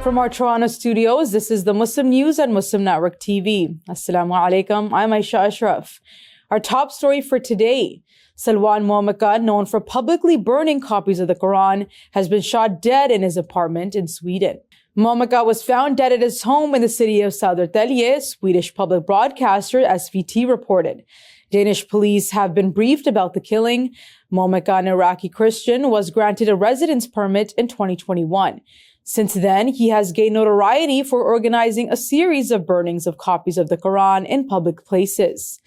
From our Toronto studios, this is the Muslim News on Muslim Network TV. Assalamu alaikum, I'm Aishah Ashraf. Our top story for today: Salwan Momaka, known for publicly burning copies of the Quran, has been shot dead in his apartment in Sweden. Momaka was found dead at his home in the city of Södertälje, Swedish public broadcaster SVT reported. Danish police have been briefed about the killing. Momaka, an Iraqi Christian, was granted a residence permit in 2021. Since then, he has gained notoriety for organizing a series of burnings of copies of the Quran in public places.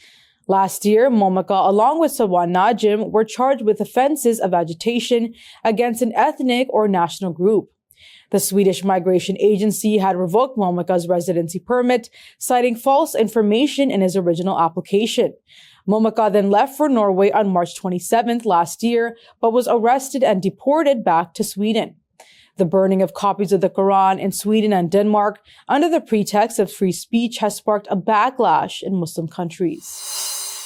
Last year, Momaka, along with Salwan Najim, were charged with offenses of agitation against an ethnic or national group. The Swedish Migration Agency had revoked Momaka's residency permit, citing false information in his original application. Momaka then left for Norway on March 27th last year, but was arrested and deported back to Sweden. The burning of copies of the Quran in Sweden and Denmark under the pretext of free speech has sparked a backlash in Muslim countries.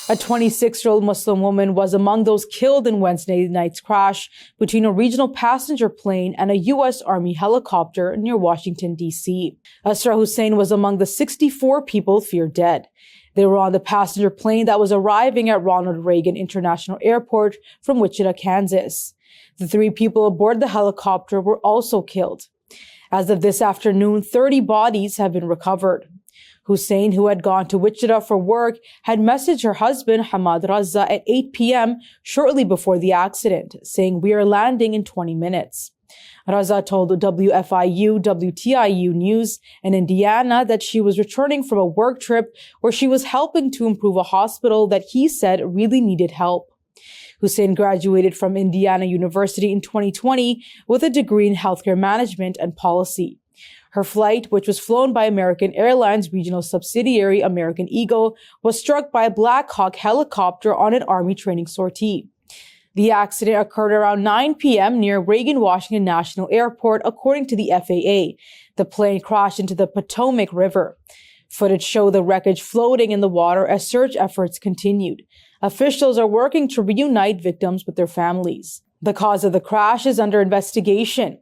A 26-year-old Muslim woman was among those killed in Wednesday night's crash between a regional passenger plane and a U.S. Army helicopter near Washington, D.C. Asra Hussein was among the 64 people feared dead. They were on the passenger plane that was arriving at Ronald Reagan International Airport from Wichita, Kansas. The 3 people aboard the helicopter were also killed. As of this afternoon, 30 bodies have been recovered. Hussein, who had gone to Wichita for work, had messaged her husband, Hamad Raza, at 8 p.m. shortly before the accident, saying, "We are landing in 20 minutes. Raza told WFIU WTIU News in Indiana that she was returning from a work trip where she was helping to improve a hospital that he said really needed help. Hussein graduated from Indiana University in 2020 with a degree in healthcare management and policy. Her flight, which was flown by American Airlines regional subsidiary American Eagle, was struck by a Black Hawk helicopter on an Army training sortie. The accident occurred around 9 p.m. near Reagan Washington National Airport, according to the FAA. The plane crashed into the Potomac River. Footage showed the wreckage floating in the water as search efforts continued. Officials are working to reunite victims with their families. The cause of the crash is under investigation.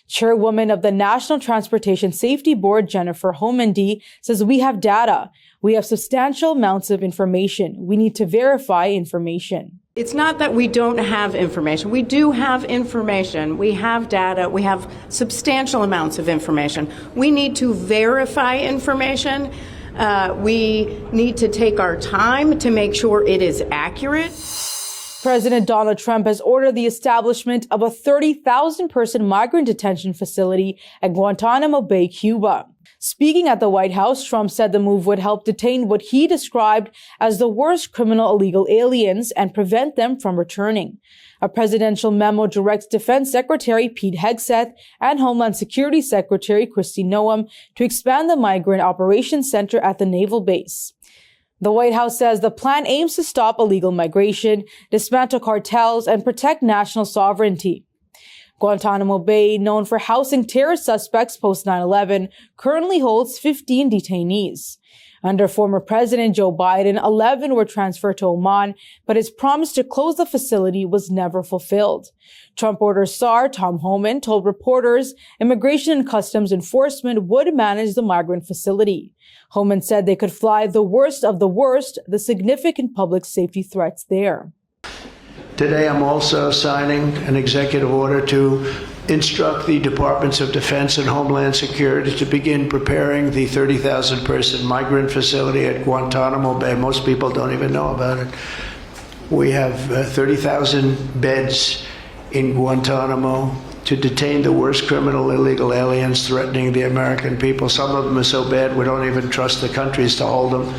Chairwoman of the National Transportation Safety Board, Jennifer Homendy, says, "We have data. We have substantial amounts of information. We need to verify information." It's not that we don't have information. We do have information. We have data. We have substantial amounts of information. We need to verify information. We need to take our time to make sure it is accurate. President Donald Trump has ordered the establishment of a 30,000-person migrant detention facility at Guantanamo Bay, Cuba. Speaking at the White House, Trump said the move would help detain what he described as the worst criminal illegal aliens and prevent them from returning. A presidential memo directs Defense Secretary Pete Hegseth and Homeland Security Secretary Kristi Noem to expand the Migrant Operations Center at the naval base. The White House says the plan aims to stop illegal migration, dismantle cartels, and protect national sovereignty. Guantanamo Bay, known for housing terrorist suspects post 9/11, currently holds 15 detainees. Under former President Joe Biden, 11 were transferred to Oman, but his promise to close the facility was never fulfilled. Trump order Soar Tom Homan told reporters Immigration and Customs Enforcement would manage the migrant facility. Homan said they could fly the worst of the worst, the significant public safety threats there. Today, I'm also signing an executive order to instruct the Departments of Defense and Homeland Security to begin preparing the 30,000-person migrant facility at Guantanamo Bay. Most people don't even know about it. We have 30,000 beds in Guantanamo to detain the worst criminal illegal aliens threatening the American people. Some of them are so bad we don't even trust the countries to hold them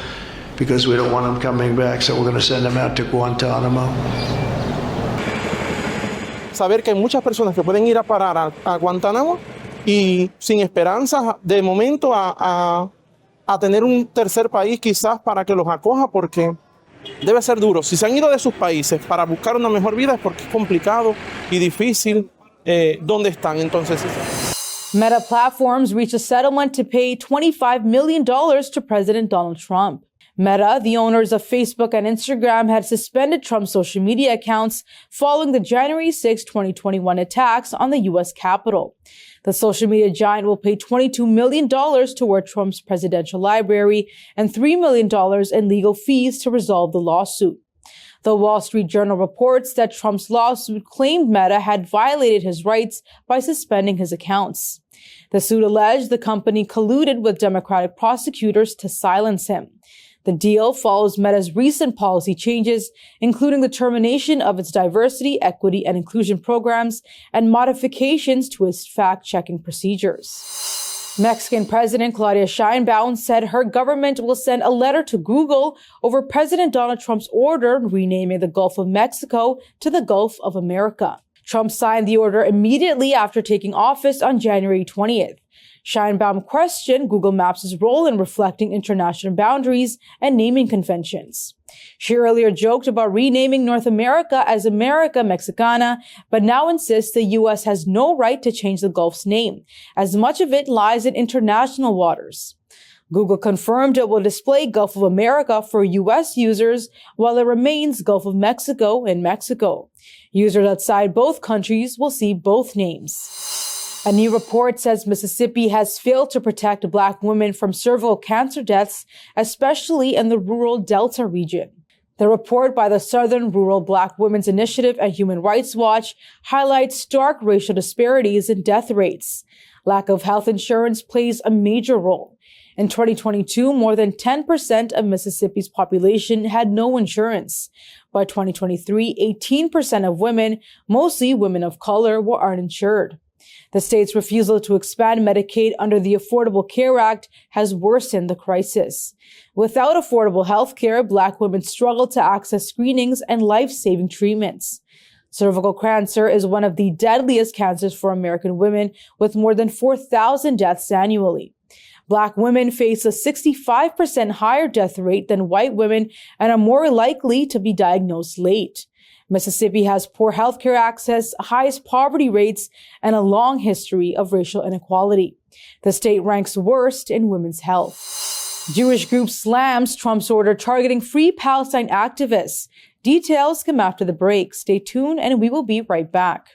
because we don't want them coming back, so we're going to send them out to Guantanamo. Saber que hay muchas personas que pueden ir a parar a Guantánamo y sin esperanzas de momento a tener un tercer país quizás para que los acoja, porque debe ser duro. Si se han ido de sus países para buscar una mejor vida es porque es complicado y difícil dónde están. Entonces, Meta Platforms reached a settlement to pay $25 million to President Donald Trump. Meta, the owners of Facebook and Instagram, had suspended Trump's social media accounts following the January 6, 2021 attacks on the U.S. Capitol. The social media giant will pay $22 million toward Trump's presidential library and $3 million in legal fees to resolve the lawsuit. The Wall Street Journal reports that Trump's lawsuit claimed Meta had violated his rights by suspending his accounts. The suit alleged the company colluded with Democratic prosecutors to silence him. The deal follows Meta's recent policy changes, including the termination of its diversity, equity, and inclusion programs and modifications to its fact-checking procedures. Mexican President Claudia Sheinbaum said her government will send a letter to Google over President Donald Trump's order renaming the Gulf of Mexico to the Gulf of America. Trump signed the order immediately after taking office on January 20th. Sheinbaum questioned Google Maps' role in reflecting international boundaries and naming conventions. She earlier joked about renaming North America as America Mexicana, but now insists the U.S. has no right to change the Gulf's name, as much of it lies in international waters. Google confirmed it will display Gulf of America for U.S. users, while it remains Gulf of Mexico in Mexico. Users outside both countries will see both names. A new report says Mississippi has failed to protect Black women from cervical cancer deaths, especially in the rural Delta region. The report by the Southern Rural Black Women's Initiative and Human Rights Watch highlights stark racial disparities in death rates. Lack of health insurance plays a major role. In 2022, more than 10% of Mississippi's population had no insurance. By 2023, 18% of women, mostly women of color, were uninsured. The state's refusal to expand Medicaid under the Affordable Care Act has worsened the crisis. Without affordable health care, Black women struggle to access screenings and life-saving treatments. Cervical cancer is one of the deadliest cancers for American women, with more than 4,000 deaths annually. Black women face a 65% higher death rate than white women and are more likely to be diagnosed late. Mississippi has poor healthcare access, highest poverty rates, and a long history of racial inequality. The state ranks worst in women's health. Jewish group slams Trump's order targeting Free-Palestine activists. Details come after the break. Stay tuned, and we will be right back.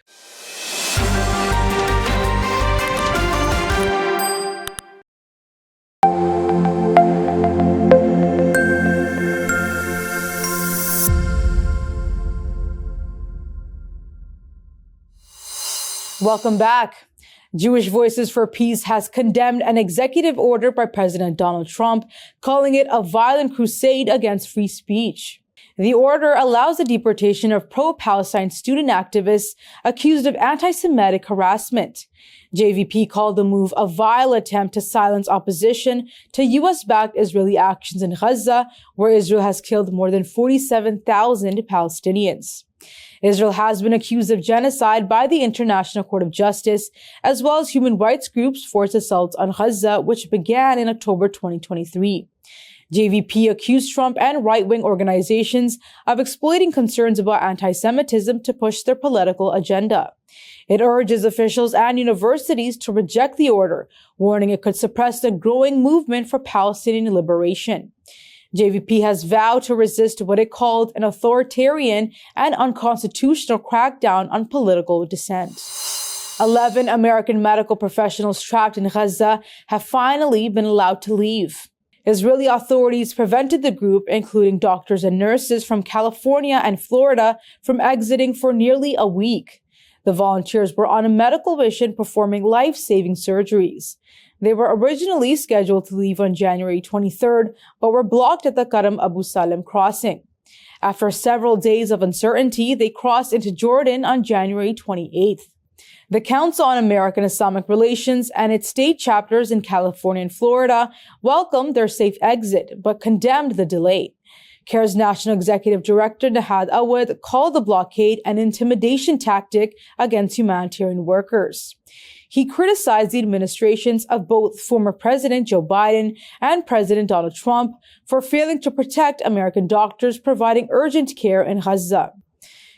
Welcome back. Jewish Voices for Peace has condemned an executive order by President Donald Trump, calling it a violent crusade against free speech. The order allows the deportation of pro-Palestine student activists accused of anti-Semitic harassment. JVP called the move a vile attempt to silence opposition to U.S.-backed Israeli actions in Gaza, where Israel has killed more than 47,000 Palestinians. Israel has been accused of genocide by the International Court of Justice, as well as human rights groups forced assaults on Gaza, which began in October 2023. JVP accused Trump and right-wing organizations of exploiting concerns about anti-Semitism to push their political agenda. It urges officials and universities to reject the order, warning it could suppress the growing movement for Palestinian liberation. JVP has vowed to resist what it called an authoritarian and unconstitutional crackdown on political dissent. 11 American medical professionals trapped in Gaza have finally been allowed to leave. Israeli authorities prevented the group, including doctors and nurses from California and Florida, from exiting for nearly a week. The volunteers were on a medical mission performing life-saving surgeries. They were originally scheduled to leave on January 23rd, but were blocked at the Karam Abu Salem crossing. After several days of uncertainty, they crossed into Jordan on January 28th. The Council on American Islamic Relations and its state chapters in California and Florida welcomed their safe exit, but condemned the delay. CARE's National Executive Director Nahad Awad called the blockade an intimidation tactic against humanitarian workers. He criticized the administrations of both former President Joe Biden and President Donald Trump for failing to protect American doctors providing urgent care in Gaza.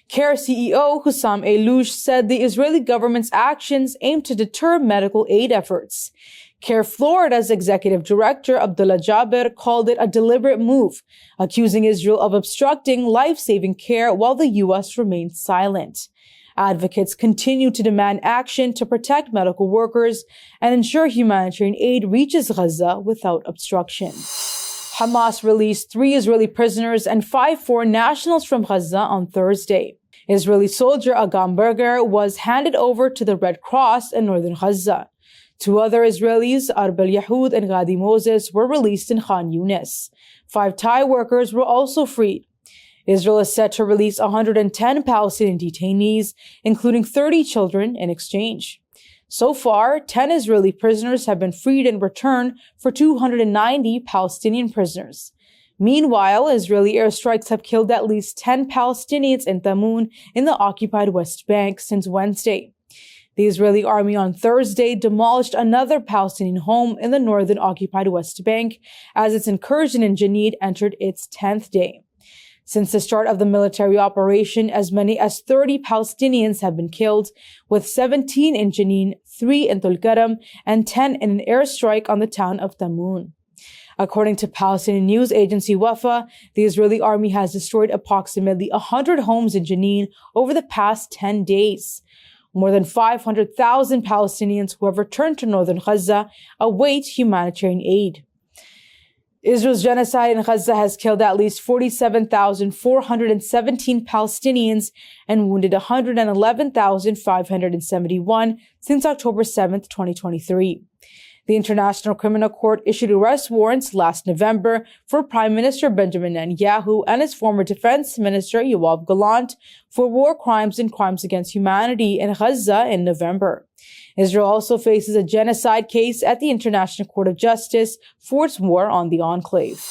CARE CEO Hussam Eloush said the Israeli government's actions aim to deter medical aid efforts. CARE Florida's executive director, Abdullah Jaber, called it a deliberate move, accusing Israel of obstructing life-saving care while the U.S. remained silent. Advocates continue to demand action to protect medical workers and ensure humanitarian aid reaches Gaza without obstruction. Hamas released 3 Israeli prisoners and 5 foreign nationals from Gaza on Thursday. Israeli soldier Agam Berger was handed over to the Red Cross in northern Gaza. 2 other Israelis, Arbel Yahud and Gadi Moses, were released in Khan Yunis. 5 Thai workers were also freed. Israel is set to release 110 Palestinian detainees, including 30 children, in exchange. So far, 10 Israeli prisoners have been freed in return for 290 Palestinian prisoners. Meanwhile, Israeli airstrikes have killed at least 10 Palestinians in Tamun in the occupied West Bank since Wednesday. The Israeli army on Thursday demolished another Palestinian home in the northern occupied West Bank as its incursion in Jenin entered its 10th day. Since the start of the military operation, as many as 30 Palestinians have been killed, with 17 in Jenin, 3 in Tulkarem, and 10 in an airstrike on the town of Tamun. According to Palestinian news agency Wafa, the Israeli army has destroyed approximately 100 homes in Jenin over the past 10 days. More than 500,000 Palestinians who have returned to northern Gaza await humanitarian aid. Israel's genocide in Gaza has killed at least 47,417 Palestinians and wounded 111,571 since October 7, 2023. The International Criminal Court issued arrest warrants last November for Prime Minister Benjamin Netanyahu and his former Defense Minister Yoav Gallant for war crimes and crimes against humanity in Gaza in November. Israel also faces a genocide case at the International Court of Justice for its war on the enclave.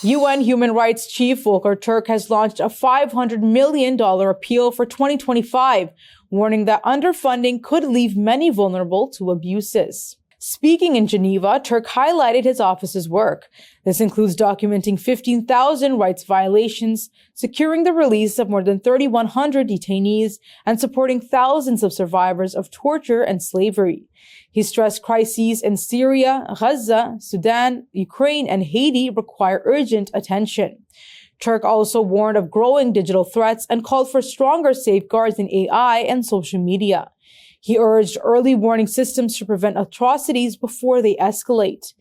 UN Human Rights Chief Volker Turk has launched a $500 million appeal for 2025, warning that underfunding could leave many vulnerable to abuses. Speaking in Geneva, Turk highlighted his office's work. This includes documenting 15,000 rights violations, securing the release of more than 3,100 detainees, and supporting thousands of survivors of torture and slavery. He stressed crises in Syria, Gaza, Sudan, Ukraine, and Haiti require urgent attention. Turk also warned of growing digital threats and called for stronger safeguards in AI and social media. He urged early warning systems to prevent atrocities before they escalate.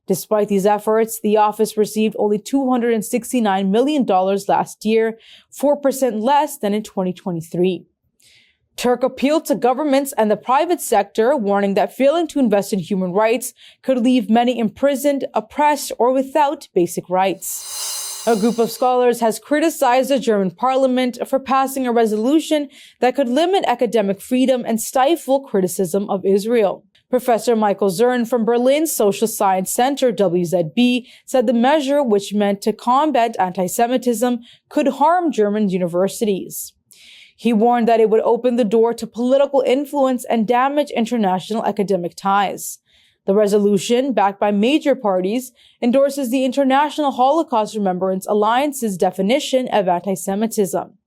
Despite these efforts, the office received only $269 million last year, 4% less than in 2023. Turk appealed to governments and the private sector, warning that failing to invest in human rights could leave many imprisoned, oppressed, or without basic rights. A group of scholars has criticized the German parliament for passing a resolution that could limit academic freedom and stifle criticism of Israel. Professor Michael Zern from Berlin's Social Science Center, WZB, said the measure, which meant to combat anti-Semitism, could harm German universities. He warned that it would open the door to political influence and damage international academic ties. The resolution, backed by major parties, endorses the International Holocaust Remembrance Alliance's definition of anti-Semitism.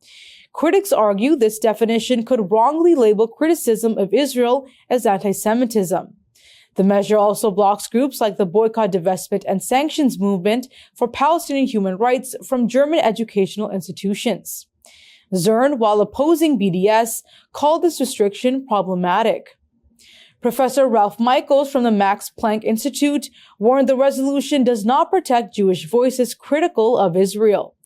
Critics argue this definition could wrongly label criticism of Israel as anti-Semitism. The measure also blocks groups like the Boycott, Divestment, and Sanctions Movement for Palestinian human rights from German educational institutions. Zern, while opposing BDS, called this restriction problematic. Professor Ralph Michaels from the Max Planck Institute warned the resolution does not protect Jewish voices critical of Israel.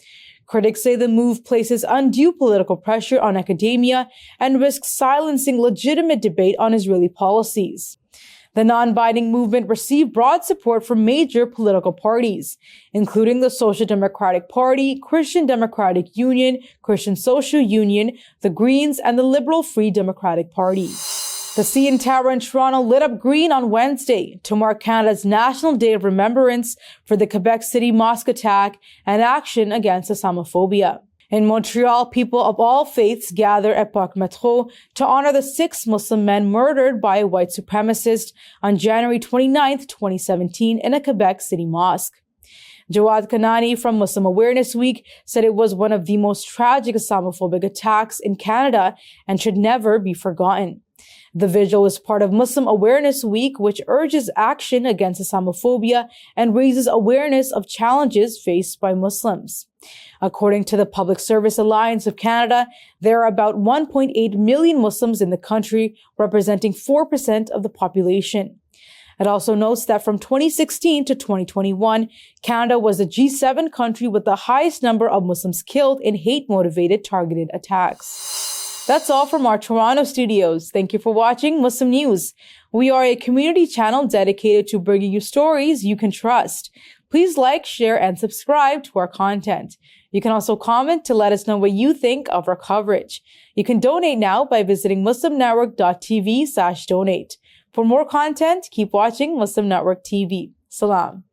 Critics say the move places undue political pressure on academia and risks silencing legitimate debate on Israeli policies. The non-binding movement received broad support from major political parties, including the Social Democratic Party, Christian Democratic Union, Christian Social Union, the Greens, and the Liberal Free Democratic Party. The CN Tower in Toronto lit up green on Wednesday to mark Canada's National Day of Remembrance for the Quebec City Mosque attack and action against Islamophobia. In Montreal, people of all faiths gathered at Parc Metro to honor the 6 Muslim men murdered by a white supremacist on January 29, 2017 in a Quebec City mosque. Jawad Kanani from Muslim Awareness Week said it was one of the most tragic Islamophobic attacks in Canada and should never be forgotten. The vigil is part of Muslim Awareness Week, which urges action against Islamophobia and raises awareness of challenges faced by Muslims. According to the Public Service Alliance of Canada, there are about 1.8 million Muslims in the country, representing 4% of the population. It also notes that from 2016 to 2021, Canada was the G7 country with the highest number of Muslims killed in hate-motivated targeted attacks. That's all from our Toronto studios. Thank you for watching Muslim News. We are a community channel dedicated to bringing you stories you can trust. Please like, share, and subscribe to our content. You can also comment to let us know what you think of our coverage. You can donate now by visiting muslimnetwork.tv/donate. For more content, keep watching Muslim Network TV. Salam.